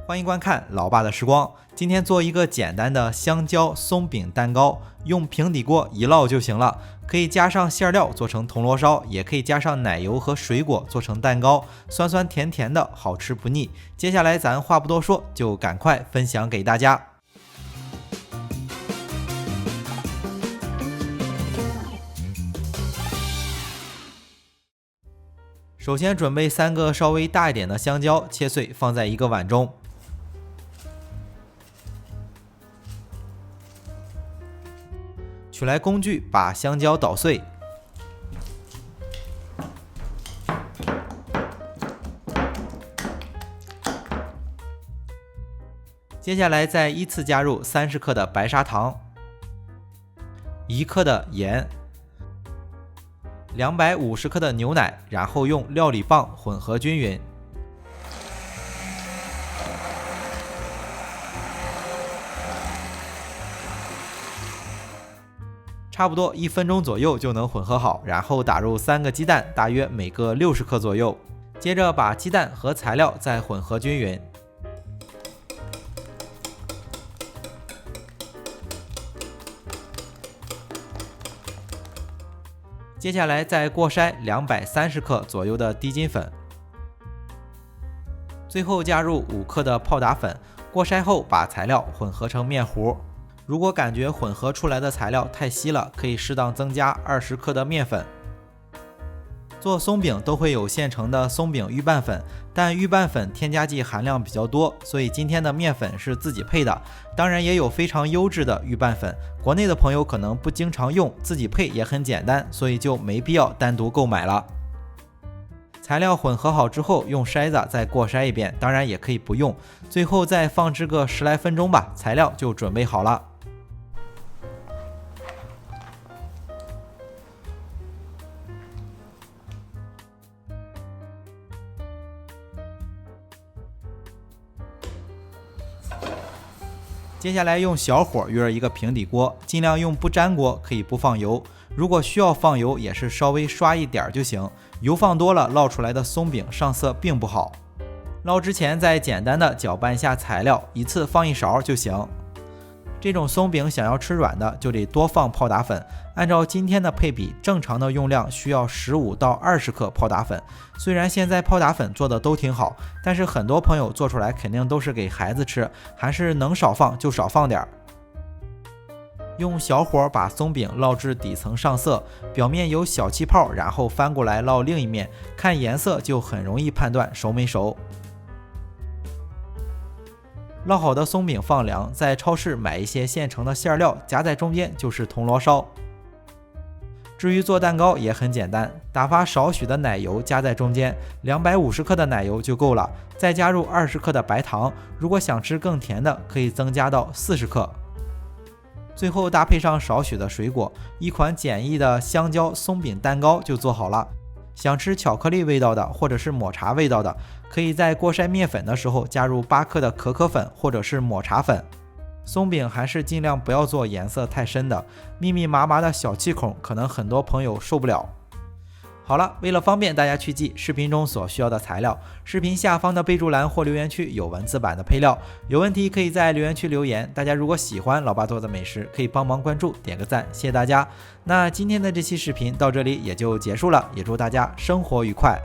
欢迎观看老爸的时光。今天做一个简单的香蕉松饼蛋糕，用平底锅一烙就行了。可以加上馅料做成铜锣烧，也可以加上奶油和水果做成蛋糕，酸酸甜甜的，好吃不腻。接下来咱话不多说，就赶快分享给大家。首先准备3个稍微大一点的香蕉，切碎放在一个碗中。取来工具把香蕉捣碎，接下来再依次加入30克的白砂糖、1克的盐、250克的牛奶，然后用料理棒混合均匀。差不多1分钟左右就能混合好，然后打入3个鸡蛋，大约每个60克左右。接着把鸡蛋和材料再混合均匀。接下来再过筛230克左右的低筋粉，最后加入5克的泡打粉。过筛后把材料混合成面糊。如果感觉混合出来的材料太稀了，可以适当增加20克的面粉。做松饼都会有现成的松饼预拌粉，但预拌粉添加剂含量比较多，所以今天的面粉是自己配的。当然也有非常优质的预拌粉，国内的朋友可能不经常用，自己配也很简单，所以就没必要单独购买了。材料混合好之后，用筛子再过筛一遍，当然也可以不用。最后再放置个10来分钟吧，材料就准备好了。接下来用小火预热一个平底锅，尽量用不粘锅，可以不放油。如果需要放油，也是稍微刷一点就行。油放多了，烙出来的松饼上色并不好。烙之前再简单的搅拌一下材料，一次放1勺就行。这种松饼想要吃软的，就得多放泡打粉。按照今天的配比，正常的用量需要15到20克泡打粉。虽然现在泡打粉做的都挺好，但是很多朋友做出来肯定都是给孩子吃，还是能少放就少放点。用小火把松饼烙至底层上色，表面有小气泡，然后翻过来烙另一面，看颜色就很容易判断熟没熟。烙好的松饼放凉，在超市买一些现成的馅料，夹在中间就是铜锣烧。至于做蛋糕也很简单，打发少许的奶油加在中间，250克的奶油就够了，再加入20克的白糖，如果想吃更甜的，可以增加到40克。最后搭配上少许的水果，一款简易的香蕉松饼蛋糕就做好了。想吃巧克力味道的或者是抹茶味道的，可以在过筛面粉的时候加入8克的可可粉或者是抹茶粉。松饼还是尽量不要做颜色太深的，密密麻麻的小气孔可能很多朋友受不了。好了，为了方便大家去记视频中所需要的材料，视频下方的备注栏或留言区有文字版的配料，有问题可以在留言区留言。大家如果喜欢老爸做的美食，可以帮忙关注点个赞，谢谢大家。那今天的这期视频到这里也就结束了，也祝大家生活愉快。